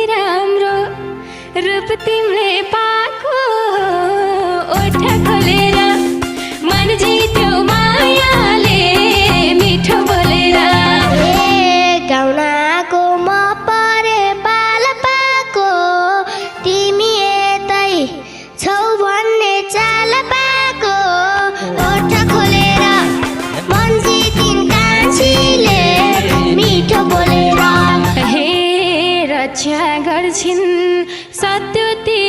राम्रो रूप तिमीले पाएको ओठ खोलेर मन जित्यो मायाले मिठो बोलेर गाउनाको म परे पाल पाको तिमी यतै छौ भन्ने चाल पाको ओठ खोलेर मन जितिन् कान्छीले मिठो बोलेर हे रक्षा गर्छिन् सत्य ती